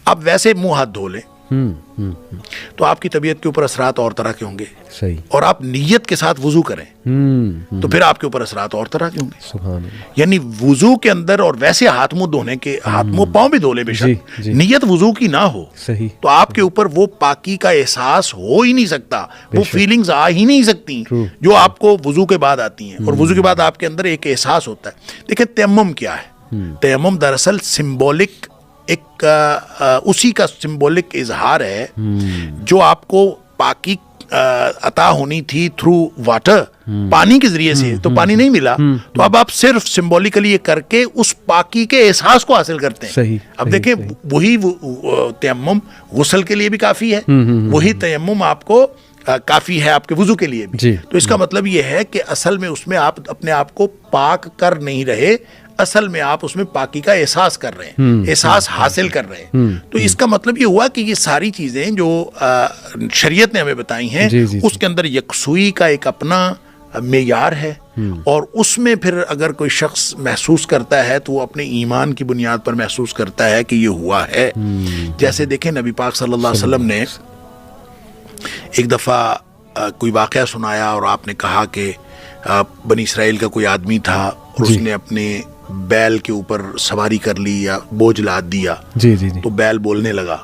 آپ ویسے منہ ہاتھ دھو لیں تو آپ کی طبیعت کے اوپر اثرات اور طرح کے ہوں گے. صحیح. اور آپ نیت کے ساتھ وضو کریں تو پھر آپ کے اوپر اثرات اور طرح کے ہوں گے. سبحان اللہ. یعنی وضو کے اندر اور ویسے ہاتھ منہ دھونے کے ہاتھ منہ پاؤں بھی دھو لیں بے شک, نیت وضو کی نہ ہو صحیح تو آپ کے اوپر وہ پاکی کا احساس ہو ہی نہیں سکتا, وہ فیلنگز آ ہی نہیں سکتی جو آپ کو وضو کے بعد آتی ہیں. اور وضو کے بعد آپ کے اندر ایک احساس ہوتا ہے. دیکھیں تیمم کیا ہے؟ تیمم دراصل سمبولک ایک اسی کا سمبولک اظہار ہے جو آپ کو پاکی عطا ہونی تھی تھرو واٹر, پانی کے ذریعے سے, تو پانی نہیں ملا تو اب آپ صرف سمبولیکلی یہ کر کے اس پاکی کے احساس کو حاصل کرتے ہیں. صحیح. اب دیکھیں وہی تیمم غسل کے لیے بھی کافی ہے, وہی تیمم آپ کو کافی ہے آپ کے وضو کے لیے بھی. تو اس کا مطلب یہ ہے کہ اصل میں اس میں آپ اپنے آپ کو پاک کر نہیں رہے, اصل میں آپ اس میں پاکی کا احساس کر رہے ہیں, احساس حاصل کر رہے ہیں. تو اس کا مطلب یہ ہوا کہ یہ ساری چیزیں جو شریعت نے ہمیں بتائی ہیں اس کے اندر یکسوئی کا ایک اپنا معیار ہے, اور اس میں پھر اگر کوئی شخص محسوس کرتا ہے تو وہ اپنے ایمان کی بنیاد پر محسوس کرتا ہے کہ یہ ہوا ہے. جیسے دیکھیں نبی پاک صلی اللہ علیہ وسلم نے ایک دفعہ کوئی واقعہ سنایا اور آپ نے کہا کہ بنی اسرائیل کا کوئی آدمی تھا اور اس نے اپنے بیل کے اوپر سواری کر لی یا بوجھ لاد دیا. تو بیل بولنے لگا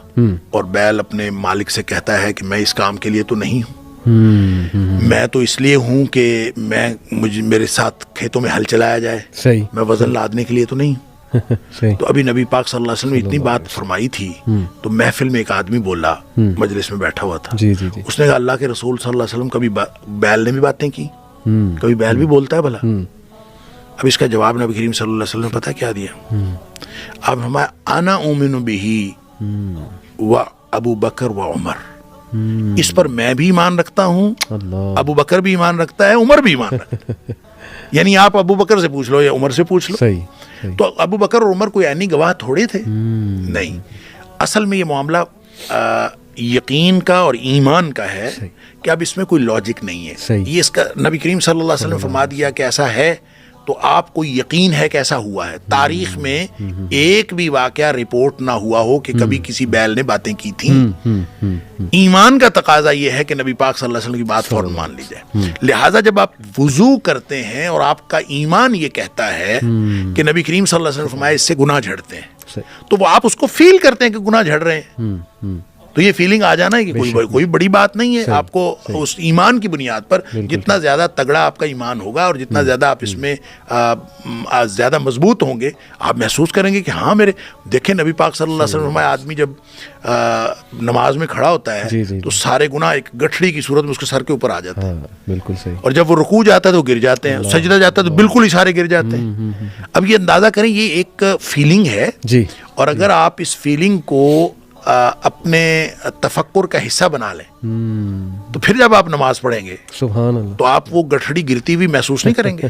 اور بیل اپنے مالک سے کہتا ہے کہ میں اس کام کے لیے تو نہیں ہوں, میں تو اس لیے ہوں کہ میرے ساتھ کھیتوں میں ہل چلایا جائے, میں وزن لادنے کے لیے تو نہیں ہوں. تو ابھی نبی پاک صلی اللہ علیہ وسلم نے اتنی بات فرمائی تھی تو محفل میں ایک آدمی بولا, مجلس میں بیٹھا ہوا تھا, اس نے کہا اللہ کے رسول صلی اللہ علیہ وسلم کبھی بیل نے بھی باتیں کی, کبھی بیل بھی بولتا ہے بھلا؟ اب اس کا جواب نبی کریم صلی اللہ علیہ وسلم نے پتہ کیا دیا؟ اب ہمارا انا اومن بہی و ابو بکر و عمر, اس پر میں بھی ایمان رکھتا ہوں, ابو بکر بھی ایمان رکھتا ہے, عمر بھی ایمان رکھتا ہے. یعنی آپ ابو بکر سے پوچھ لو یا عمر سے پوچھ لو. تو ابو بکر اور عمر کوئی عینی گواہ تھوڑے تھے؟ نہیں. اصل میں یہ معاملہ یقین کا اور ایمان کا ہے کہ اب اس میں کوئی لاجک نہیں ہے. یہ اس کا نبی کریم صلی اللہ علیہ وسلم فرما دیا کہ ایسا ہے تو آپ کو یقین ہے کہ ایسا ہوا ہے. تاریخ میں ایک بھی واقعہ رپورٹ نہ ہوا ہو کہ کبھی کسی بیل نے باتیں کی تھیں. ایمان کا تقاضا یہ ہے کہ نبی پاک صلی اللہ علیہ وسلم کی بات فوراً مان لی جائے. لہٰذا جب آپ وضو کرتے ہیں اور آپ کا ایمان یہ کہتا ہے کہ نبی کریم صلی اللہ علیہ وسلم فرمایا اس سے گناہ جھڑتے ہیں, تو وہ آپ اس کو فیل کرتے ہیں کہ گناہ جھڑ رہے ہیں, تو یہ فیلنگ آ جانا ہے کہ کوئی بڑی بات نہیں ہے. آپ کو اس ایمان کی بنیاد پر جتنا زیادہ تگڑا آپ کا ایمان ہوگا اور جتنا زیادہ آپ اس میں زیادہ مضبوط ہوں گے, آپ محسوس کریں گے کہ ہاں میرے دیکھیں نبی پاک صلی اللہ علیہ وسلم آدمی جب نماز میں کھڑا ہوتا ہے تو سارے گناہ ایک گٹھڑی کی صورت میں اس کے سر کے اوپر آ جاتے ہیں. بالکل صحیح. اور جب وہ رکوع جاتا ہے تو گر جاتے ہیں, سجدہ جاتا ہے تو بالکل ہی سارے گر جاتے ہیں. اب یہ اندازہ کریں یہ ایک فیلنگ ہے, اور اگر آپ اس فیلنگ کو اپنے تفکر کا حصہ بنا لیں تو پھر جب آپ نماز پڑھیں گے سبحان اللہ تو آپ وہ گٹھڑی گرتی ہوئی محسوس نہیں کریں گے,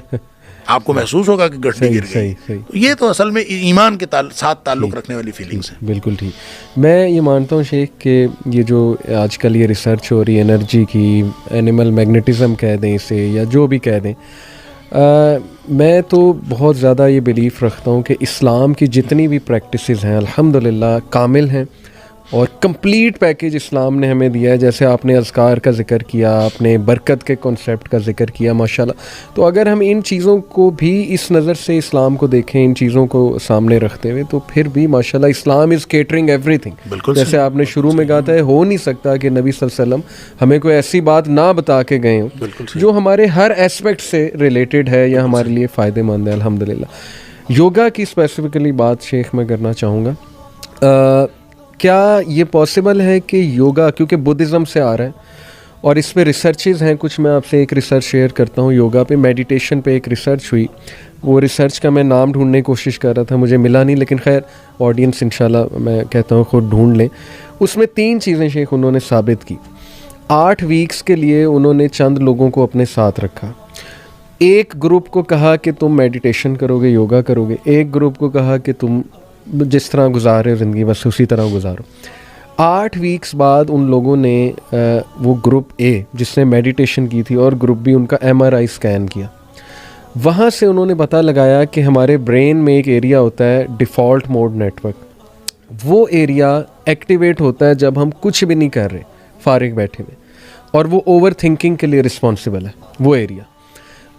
آپ کو محسوس ہوگا کہ گٹھڑی گر گئی. تو یہ تو اصل میں ایمان کے ساتھ تعلق رکھنے والی فیلنگز ہیں. بالکل ٹھیک. میں یہ مانتا ہوں شیخ کہ یہ جو آج کل یہ ریسرچ ہو رہی ہے انرجی کی, اینیمل میگنیٹزم کہہ دیں اسے یا جو بھی کہہ دیں, میں تو بہت زیادہ یہ بلیف رکھتا ہوں کہ اسلام کی جتنی بھی پریکٹسز ہیں الحمدللہ کامل ہیں اور کمپلیٹ پیکیج اسلام نے ہمیں دیا ہے. جیسے آپ نے اذکار کا ذکر کیا, آپ نے برکت کے کنسیپٹ کا ذکر کیا ماشاءاللہ. تو اگر ہم ان چیزوں کو بھی اس نظر سے اسلام کو دیکھیں, ان چیزوں کو سامنے رکھتے ہوئے, تو پھر بھی ماشاءاللہ اسلام از کیٹرنگ ایوری تھنگ. جیسے آپ نے شروع میں کہا تھا ہو نہیں سکتا کہ نبی صلی اللہ علیہ وسلم ہمیں کوئی ایسی بات نہ بتا کے گئے ہوں جو ہمارے ہر اسپیکٹ سے ریلیٹڈ ہے یا ہمارے لیے فائدے مند ہے الحمدللہ. یوگا کی اسپیسیفکلی بات شیخ میں کرنا چاہوں گا. کیا یہ پاسبل ہے کہ یوگا, کیونکہ بدھزم سے آ رہا ہے اور اس پہ ریسرچز ہیں کچھ, میں آپ سے ایک ریسرچ شیئر کرتا ہوں. یوگا پہ میڈیٹیشن پہ ایک ریسرچ ہوئی, وہ ریسرچ کا میں نام ڈھونڈنے کی کوشش کر رہا تھا, مجھے ملا نہیں, لیکن خیر آڈینس انشاءاللہ میں کہتا ہوں خود ڈھونڈ لیں. اس میں 3 چیزیں شیخ انہوں نے ثابت کی. 8 ویکس کے لیے انہوں نے چند لوگوں کو اپنے ساتھ رکھا. ایک گروپ کو کہا کہ تم میڈیٹیشن کرو گے, یوگا کرو گے. ایک گروپ کو کہا کہ تم جس طرح گزارے ہو زندگی بس اسی طرح گزارو. 8 ویکس بعد ان لوگوں نے وہ گروپ اے جس نے میڈیٹیشن کی تھی اور گروپ بی ان کا MRI اسکین کیا. وہاں سے انہوں نے پتہ لگایا کہ ہمارے برین میں ایک ایریا ہوتا ہے ڈیفالٹ موڈ نیٹ ورک, وہ ایریا ایکٹیویٹ ہوتا ہے جب ہم کچھ بھی نہیں کر رہے, فارغ بیٹھے ہوئے, اور وہ اوور تھنکنگ کے لیے رسپانسبل ہے وہ ایریا.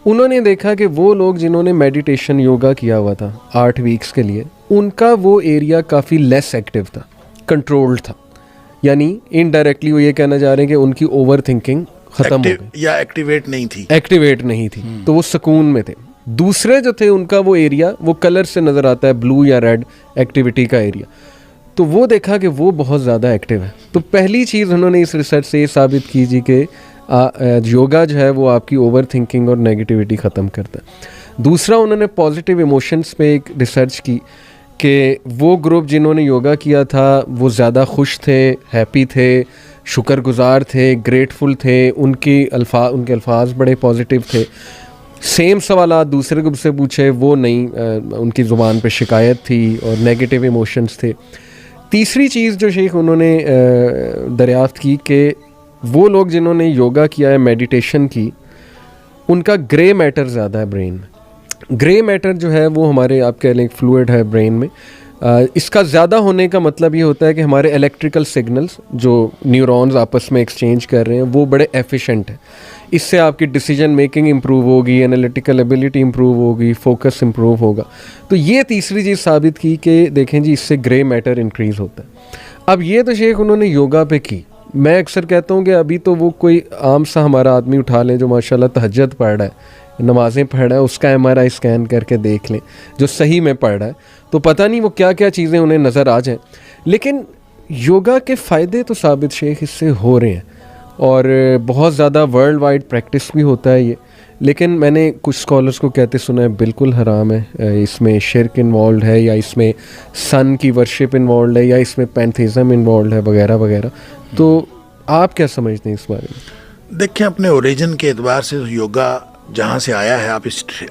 انہوں نے دیکھا کہ وہ لوگ جنہوں نے میڈیٹیشن یوگا کیا ہوا تھا 8 ویکس کے لیے, ان کا وہ ایریا کافی لیس ایکٹیو تھا, کنٹرولڈ تھا. یعنی انڈائریکٹلی وہ یہ کہنا چاہ رہے ہیں کہ ان کی اوور تھنکنگ ختم ہو گئی یا ایکٹیویٹ نہیں تھی, تو وہ سکون میں تھے. دوسرے جو تھے ان کا وہ ایریا وہ کلر سے نظر آتا ہے, بلو یا ریڈ ایکٹیویٹی کا ایریا, تو وہ دیکھا کہ وہ بہت زیادہ ایکٹیو ہے. تو پہلی چیز انہوں نے اس ریسرچ سے یہ ثابت کی جی کہ یوگا جو ہے وہ آپ کی اوور تھنکنگ اور نیگیٹیوٹی ختم کرتا ہے. دوسرا انہوں نے پازیٹیو ایموشنس پہ ایک ریسرچ کی کہ وہ گروپ جنہوں نے یوگا کیا تھا وہ زیادہ خوش تھے, ہیپی تھے, شکر گزار تھے, گریٹفل تھے, ان کے الفاظ بڑے پازیٹیو تھے. سیم سوالات دوسرے گروپ سے پوچھے, وہ نہیں, ان کی زبان پہ شکایت تھی اور نیگیٹیو ایموشنس تھے. تیسری چیز جو شیخ انہوں نے دریافت کی کہ وہ لوگ جنہوں نے یوگا کیا ہے, میڈیٹیشن کی, ان کا گرے میٹر زیادہ ہے برین میں. گرے میٹر جو ہے وہ ہمارے آپ کہہ لیں فلوئڈ ہے برین میں. اس کا زیادہ ہونے کا مطلب یہ ہوتا ہے کہ ہمارے الیکٹریکل سگنلز جو نیورونز آپس میں ایکسچینج کر رہے ہیں وہ بڑے ایفیشینٹ ہیں. اس سے آپ کی ڈیسیجن میکنگ امپروو ہوگی, انالیٹیکل ایبیلٹی امپروو ہوگی, فوکس امپروو ہوگا. تو یہ تیسری چیز ثابت کی کہ دیکھیں جی اس سے گرے میٹر انکریز ہوتا ہے. اب یہ تو شیخ انہوں نے یوگا پہ کی. میں اکثر کہتا ہوں کہ ابھی تو وہ کوئی عام سا ہمارا آدمی اٹھا لیں جو ماشاءاللہ تہجد پڑھ رہا ہے, نمازیں پڑھ رہا ہے, اس کا MRI اسکین کر کے دیکھ لیں جو صحیح میں پڑھ رہا ہے, تو پتہ نہیں وہ کیا کیا چیزیں انہیں نظر آ جائیں. لیکن یوگا کے فائدے تو ثابت شیخ اس سے ہو رہے ہیں, اور بہت زیادہ ورلڈ وائڈ پریکٹس بھی ہوتا ہے یہ. لیکن میں نے کچھ اسکالرس کو کہتے سنا ہے بالکل حرام ہے, اس میں شرک انوالوڈ ہے, یا اس میں سن کی ورشپ انوالوڈ ہے, یا اس میں پینتھیزم انوالوڈ ہے, وغیرہ وغیرہ. تو آپ کیا سمجھتے ہیں اس بارے میں؟ دیکھیں, اپنے اوریجن کے اعتبار سے یوگا جہاں سے آیا ہے, آپ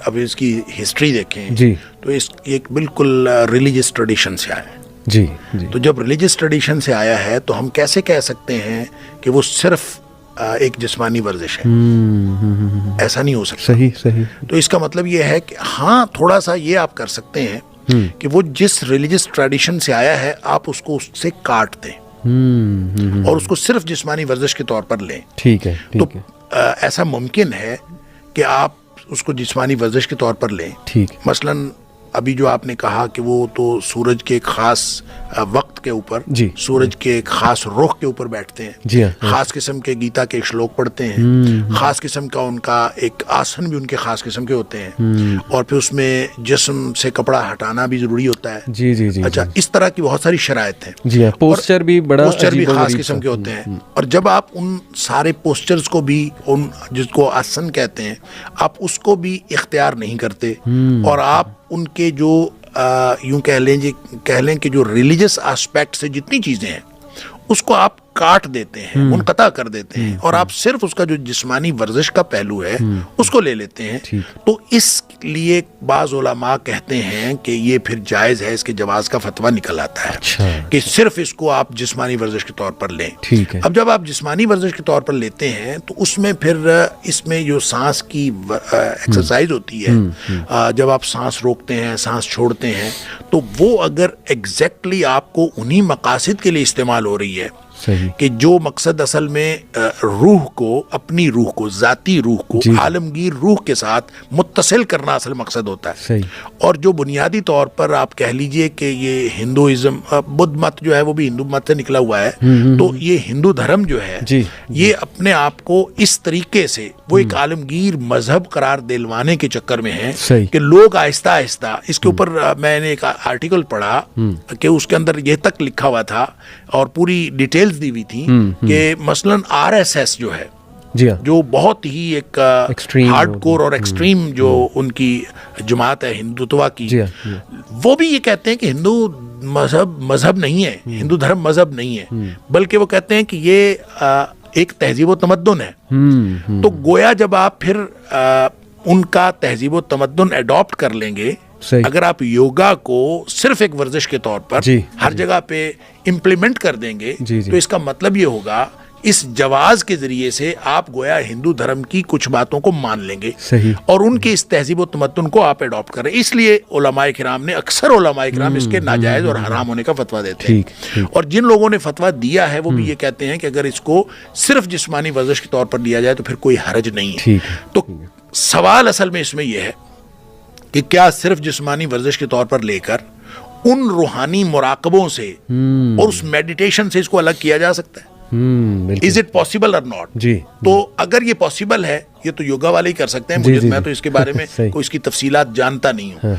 اب اس کی ہسٹری دیکھیں جی, تو اس ایک بالکل ریلیجس ٹریڈیشن سے آیا ہے. جی جی. تو جب ریلیجس ٹریڈیشن سے آیا ہے تو ہم کیسے کہہ سکتے ہیں کہ وہ صرف ایک جسمانی ورزش ہے؟ ایسا نہیں ہو سکتا. صحیح. تو اس کا مطلب یہ ہے کہ ہاں تھوڑا سا یہ آپ کر سکتے ہیں کہ وہ جس ریلیجس ٹریڈیشن سے آیا ہے آپ اس کو اس سے کاٹ دیں اور اس کو صرف جسمانی ورزش کے طور پر لیں. ٹھیک ہے. تو ایسا ممکن ہے کہ آپ اس کو جسمانی ورزش کے طور پر لیں. ٹھیک. مثلاً ابھی جو آپ نے کہا کہ وہ تو سورج کے ایک خاص وقت کے اوپر, جی, سورج کے ایک خاص رخ کے اوپر بیٹھتے ہیں, جی, خاص قسم کے گیتا کے شلوک پڑھتے ہیں, خاص قسم کا ان کا ایک آسن بھی ان کے خاص قسم کے ہوتے ہیں, اور پھر اس میں جسم سے کپڑا ہٹانا بھی ضروری ہوتا ہے. جی جی جی. اچھا, اس طرح کی بہت ساری شرائط ہیں. جی, پوسچر بھی بڑا, پوسچر بھی خاص قسم کے ہوتے ہیں. اور جب آپ ان سارے پوسچرز کو بھی, ان جس کو آسن کہتے ہیں, آپ اس کو بھی اختیار نہیں کرتے, اور آپ ان کے جو یوں کہہ لیں کہ جو ریلیجس آسپیکٹ سے جتنی چیزیں ہیں اس کو آپ کاٹ دیتے ہیں, منقطع کر دیتے ہیں, اور آپ صرف اس کا جو جسمانی ورزش کا پہلو ہے اس کو لے لیتے ہیں. تو اس لیے بعض علماء کہتے ہیں کہ یہ پھر جائز ہے, اس کے جواز کا فتویٰ نکل آتا ہے کہ صرف اس کو آپ جسمانی ورزش کے طور پر لیں. اب جب آپ جسمانی ورزش کے طور پر لیتے ہیں تو اس میں پھر اس میں جو سانس کی ایکسرسائز ہوتی ہے, جب آپ سانس روکتے ہیں, سانس چھوڑتے ہیں, تو وہ اگر ایگزیکٹلی آپ کو انہی مقاصد کے لیے استعمال ہو رہی ہے کہ جو مقصد اصل میں روح کو, اپنی روح کو, ذاتی روح کو عالمگیر روح کے ساتھ متصل کرنا اصل مقصد ہوتا ہے. اور جو بنیادی طور پر آپ کہہ لیجئے کہ یہ ہندوازم, بدھ مت جو ہے وہ بھی ہندو مت سے نکلا ہوا ہے, تو یہ ہندو دھرم جو ہے یہ اپنے آپ کو اس طریقے سے وہ ایک عالمگیر مذہب قرار دلوانے کے چکر میں ہے کہ لوگ آہستہ آہستہ اس کے اوپر, میں نے ایک آرٹیکل پڑھا کہ اس کے اندر یہ تک لکھا ہوا تھا اور پوری ڈیٹیلز دی ہوئی تھی کہ مثلاً RSS جو ہے, جو بہت ہی ایک ہارڈ کور اور ایکسٹریم جو ان کی جماعت ہے ہندوتوا کی, وہ بھی یہ کہتے ہیں کہ ہندو مذہب نہیں ہے, ہندو دھرم مذہب نہیں ہے, بلکہ وہ کہتے ہیں کہ یہ ایک تہذیب و تمدن ہے. تو گویا جب آپ پھر ان کا تہذیب و تمدن اڈاپٹ کر لیں گے, اگر آپ یوگا کو صرف ایک ورزش کے طور پر ہر جگہ پہ امپلیمنٹ کر دیں گے, تو اس کا مطلب یہ ہوگا اس جواز کے ذریعے سے آپ گویا ہندو دھرم کی کچھ باتوں کو مان لیں گے اور ان کی اس تہذیب و تمدن کو آپ اڈاپٹ کریں. اس لیے علماء کرام نے اکثر علماء کرام اس کے ناجائز اور حرام ہونے کا فتویٰ دیتے ہیں, اور جن لوگوں نے فتویٰ دیا ہے وہ بھی یہ کہتے ہیں کہ اگر اس کو صرف جسمانی ورزش کے طور پر لیا جائے تو پھر کوئی حرج نہیں ہے. تو سوال اصل میں اس میں یہ ہے کہ کیا صرف جسمانی ورزش کے طور پر لے کر ان روحانی مراقبوں سے اور اس میڈیٹیشن سے اس کو الگ کیا جا سکتا ہے؟ از اٹ پاسبل اور ناٹ؟ تو اگر یہ پاسبل ہے, یہ تو یوگا والے ہی کر سکتے ہیں, میں تو اس کے بارے میں کوئی اس کی تفصیلات جانتا نہیں ہوں.